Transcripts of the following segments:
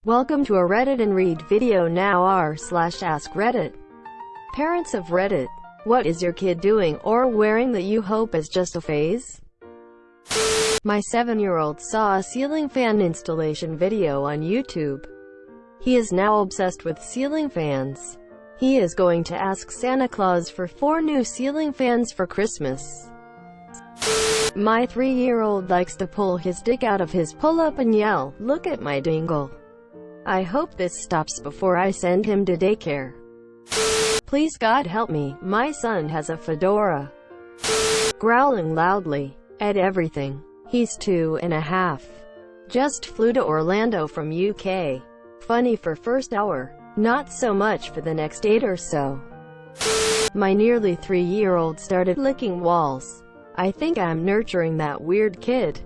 Welcome to a Reddit and Read video now r/AskReddit. Parents of Reddit, what is your kid doing or wearing that you hope is just a phase? My 7-year-old saw a ceiling fan installation video on YouTube. He is now obsessed with ceiling fans. He is going to ask Santa Claus for 4 new ceiling fans for Christmas. My 3-year-old likes to pull his dick out of his pull-up and yell, "Look at my dingle." I hope this stops before I send him to daycare. Please God help me, my son has a fedora. Growling loudly at everything. He's 2.5. Just flew to Orlando from UK. Funny for first hour, not so much for the next 8 or so. My nearly 3-year-old started licking walls. I think I'm nurturing that weird kid.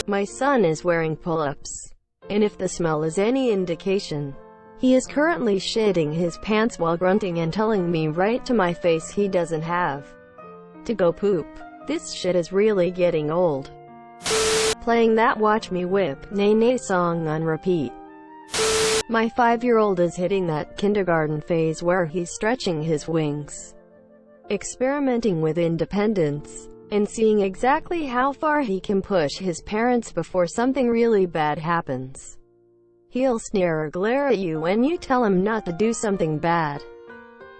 My son is wearing pull-ups. And if the smell is any indication, he is currently shitting his pants while grunting and telling me right to my face he doesn't have to go poop. This shit is really getting old. Playing that Watch Me Whip, Nay Nay song on repeat. My 5-year-old is hitting that kindergarten phase where he's stretching his wings, experimenting with independence, and seeing exactly how far he can push his parents before something really bad happens. He'll sneer or glare at you when you tell him not to do something bad.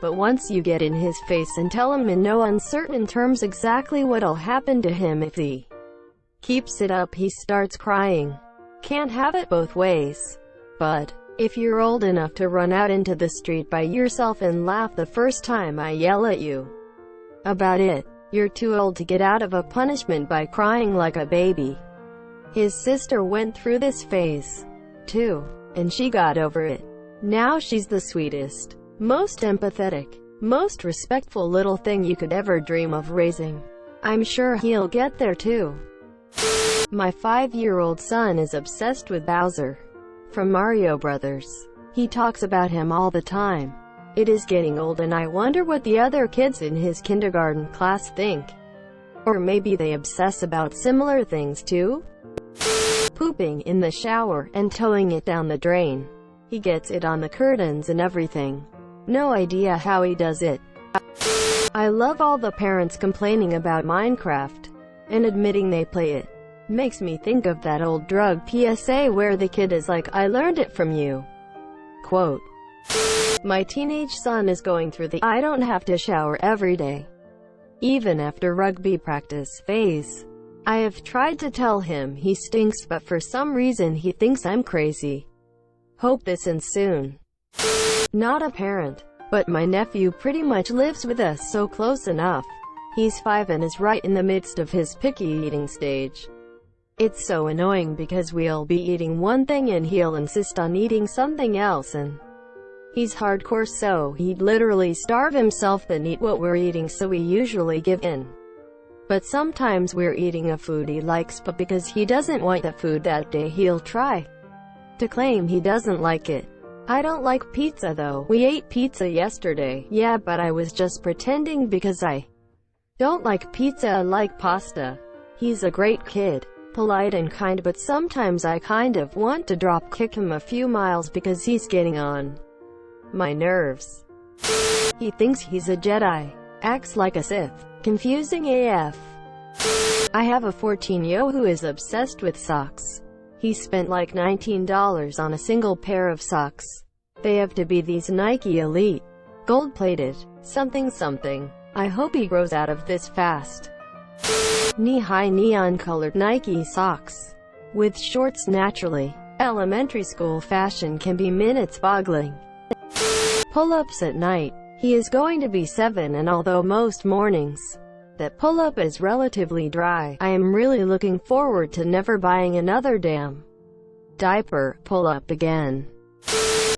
But once you get in his face and tell him in no uncertain terms exactly what'll happen to him if he keeps it up, he starts crying. Can't have it both ways. But if you're old enough to run out into the street by yourself and laugh the first time I yell at you about it, you're too old to get out of a punishment by crying like a baby. His sister went through this phase, too, and she got over it. Now she's the sweetest, most empathetic, most respectful little thing you could ever dream of raising. I'm sure he'll get there too. My 5-year-old son is obsessed with Bowser from Mario Brothers. He talks about him all the time. It is getting old and I wonder what the other kids in his kindergarten class think. Or maybe they obsess about similar things too? Pooping in the shower and towing it down the drain. He gets it on the curtains and everything. No idea how he does it. I love all the parents complaining about Minecraft and admitting they play it. Makes me think of that old drug PSA where the kid is like, "I learned it from you." Quote. My teenage son is going through the "I don't have to shower every day, even after rugby practice" phase. I have tried to tell him he stinks, but for some reason he thinks I'm crazy. Hope this ends soon. Not a parent, but my nephew pretty much lives with us, so close enough. He's 5 and is right in the midst of his picky eating stage. It's so annoying because we'll be eating one thing and he'll insist on eating something else, and he's hardcore, so he'd literally starve himself than eat what we're eating, so we usually give in. But sometimes we're eating a food he likes, but because he doesn't want the food that day, he'll try to claim he doesn't like it. I don't like pizza though. We ate pizza yesterday. Yeah, but I was just pretending because I don't like pizza, I like pasta. He's a great kid, polite and kind, but sometimes I kind of want to drop kick him a few miles because he's getting on my nerves. He thinks he's a Jedi, acts like a Sith, confusing AF. I have a 14-year-old who is obsessed with socks. He spent like $19 on a single pair of socks. They have to be these Nike Elite, gold-plated, something. I hope he grows out of this fast. Knee-high neon-colored Nike socks with shorts. Naturally, elementary school fashion can be minutes-boggling. Pull-ups at night. He is going to be 7, and although most mornings that pull-up is relatively dry, I am really looking forward to never buying another damn diaper pull-up again.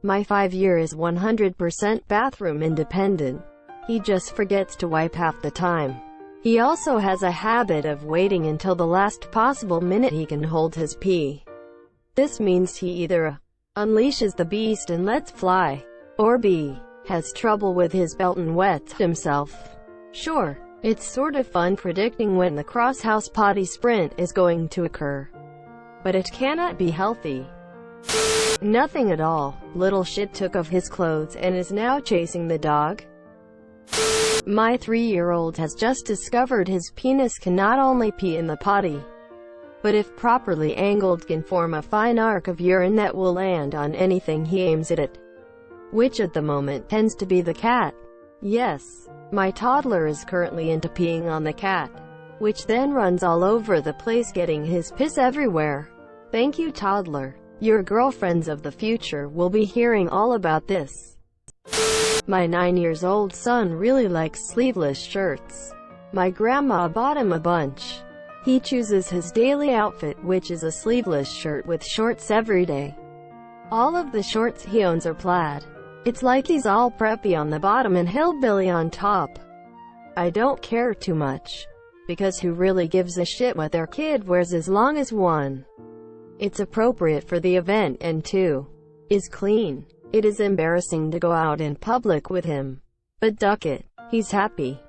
My 5-year is 100% bathroom independent. He just forgets to wipe half the time. He also has a habit of waiting until the last possible minute he can hold his pee. This means he either unleashes the beast and lets fly, or B, has trouble with his belt and wets himself. Sure, it's sort of fun predicting when the cross-house potty sprint is going to occur, but it cannot be healthy. Nothing at all. Little shit took off his clothes and is now chasing the dog. My 3-year-old has just discovered his penis can not only pee in the potty, but if properly angled can form a fine arc of urine that will land on anything he aims it, which at the moment tends to be the cat. Yes, my toddler is currently into peeing on the cat, which then runs all over the place getting his piss everywhere. Thank you, toddler. Your girlfriends of the future will be hearing all about this. My 9-year-old son really likes sleeveless shirts. My grandma bought him a bunch. He chooses his daily outfit, which is a sleeveless shirt with shorts every day. All of the shorts he owns are plaid. It's like he's all preppy on the bottom and hillbilly on top. I don't care too much, because who really gives a shit what their kid wears as long as 1, it's appropriate for the event, and 2, is clean. It is embarrassing to go out in public with him, but duck it. He's happy.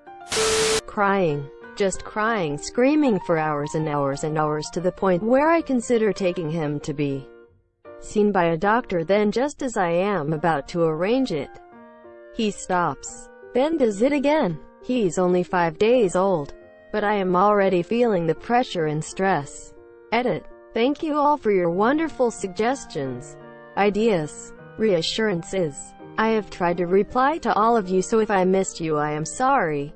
Crying. Just crying, screaming for hours and hours and hours, to the point where I consider taking him to be seen by a doctor. Then just as I am about to arrange it, he stops, then does it again. He's only 5 days old, but I am already feeling the pressure and stress. Edit. Thank you all for your wonderful suggestions, ideas, reassurances. I have tried to reply to all of you, so if I missed you, I am sorry.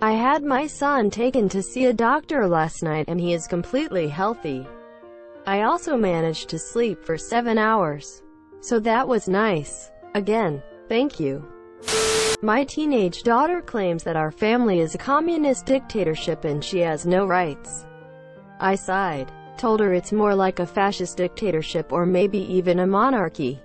I had my son taken to see a doctor last night and he is completely healthy. I also managed to sleep for 7 hours, so that was nice. Again, thank you. My teenage daughter claims that our family is a communist dictatorship and she has no rights. I sighed, told her it's more like a fascist dictatorship or maybe even a monarchy.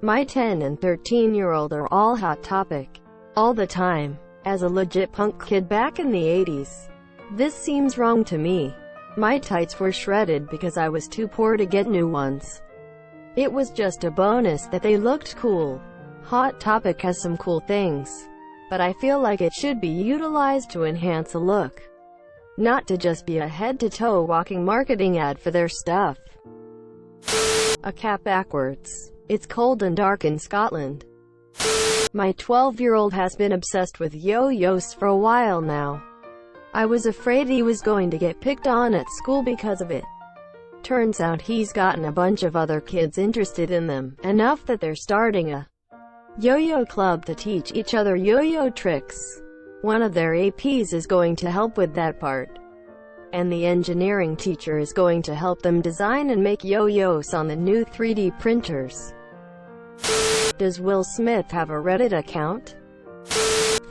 My 10 and 13-year-old are all hot topic, all the time. As a legit punk kid back in the 80s, this seems wrong to me. My tights were shredded because I was too poor to get new ones. It was just a bonus that they looked cool. Hot Topic has some cool things, but I feel like it should be utilized to enhance a look, not to just be a head-to-toe walking marketing ad for their stuff. A cat backwards. It's cold and dark in Scotland. My 12-year-old has been obsessed with yo-yos for a while now. I was afraid he was going to get picked on at school because of it. Turns out he's gotten a bunch of other kids interested in them, enough that they're starting a yo-yo club to teach each other yo-yo tricks. One of their APs is going to help with that part, and the engineering teacher is going to help them design and make yo-yos on the new 3D printers. Does Will Smith have a Reddit account?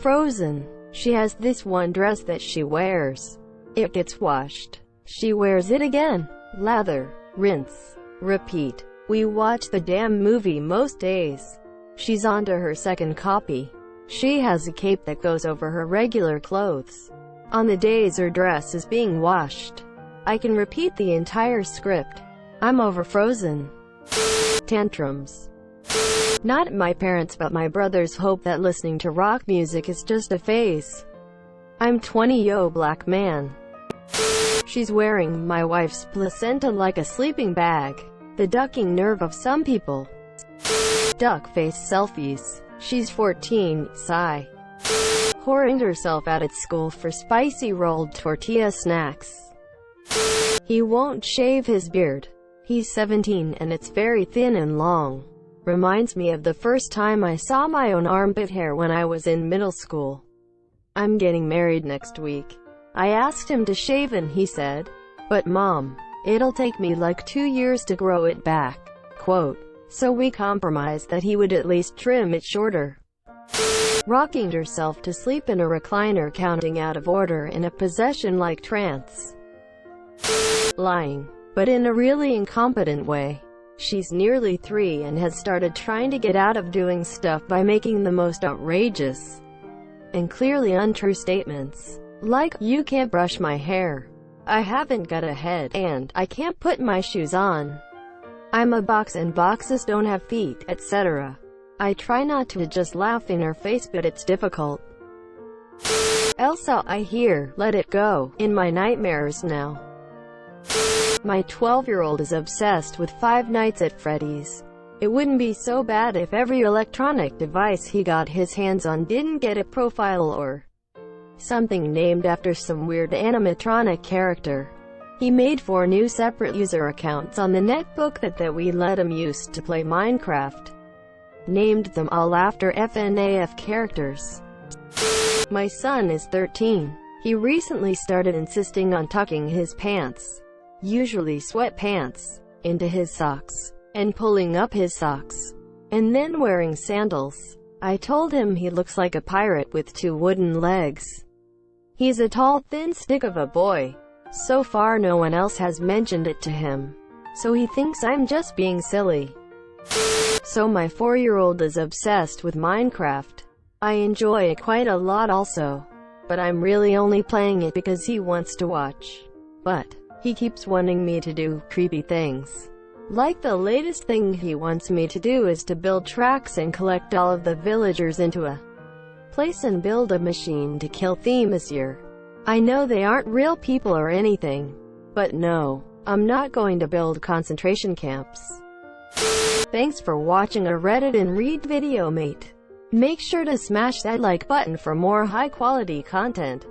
Frozen. She has this one dress that she wears. It gets washed. She wears it again. Lather, rinse, repeat. We watch the damn movie most days. She's onto her second copy. She has a cape that goes over her regular clothes on the days her dress is being washed. I can repeat the entire script. I'm over Frozen. Tantrums. Not my parents but my brothers hope that listening to rock music is just a phase. I'm 20 yo black man. She's wearing my wife's placenta like a sleeping bag. The ducking nerve of some people. Duck face selfies. She's 14, sigh. Whoring herself out at school for spicy rolled tortilla snacks. He won't shave his beard. He's 17 and it's very thin and long. Reminds me of the first time I saw my own armpit hair when I was in middle school. I'm getting married next week. I asked him to shave and he said, "But Mom, it'll take me like 2 years to grow it back." Quote. So we compromised that he would at least trim it shorter. Rocking herself to sleep in a recliner, counting out of order in a possession-like trance. Lying, but in a really incompetent way. She's nearly 3 and has started trying to get out of doing stuff by making the most outrageous and clearly untrue statements. Like, "You can't brush my hair," "I haven't got a head," and "I can't put my shoes on," "I'm a box and boxes don't have feet," etc. I try not to just laugh in her face, but it's difficult. Elsa, I hear "Let It Go" in my nightmares now. My 12-year-old is obsessed with Five Nights at Freddy's. It wouldn't be so bad if every electronic device he got his hands on didn't get a profile or something named after some weird animatronic character. He made 4 new separate user accounts on the netbook that we let him use to play Minecraft. Named them all after FNAF characters. My son is 13. He recently started insisting on tucking his pants, usually sweatpants, into his socks, and pulling up his socks, and then wearing sandals. I told him he looks like a pirate with 2 wooden legs. He's a tall, thin stick of a boy. So far no one else has mentioned it to him, so he thinks I'm just being silly. So my 4-year-old is obsessed with Minecraft. I enjoy it quite a lot also, but I'm really only playing it because he wants to watch. But he keeps wanting me to do creepy things. Like the latest thing he wants me to do is to build tracks and collect all of the villagers into a place and build a machine to kill Themyscira. I know they aren't real people or anything, but no, I'm not going to build concentration camps. Thanks for watching a Reddit and Read video, mate. Make sure to smash that like button for more high-quality content.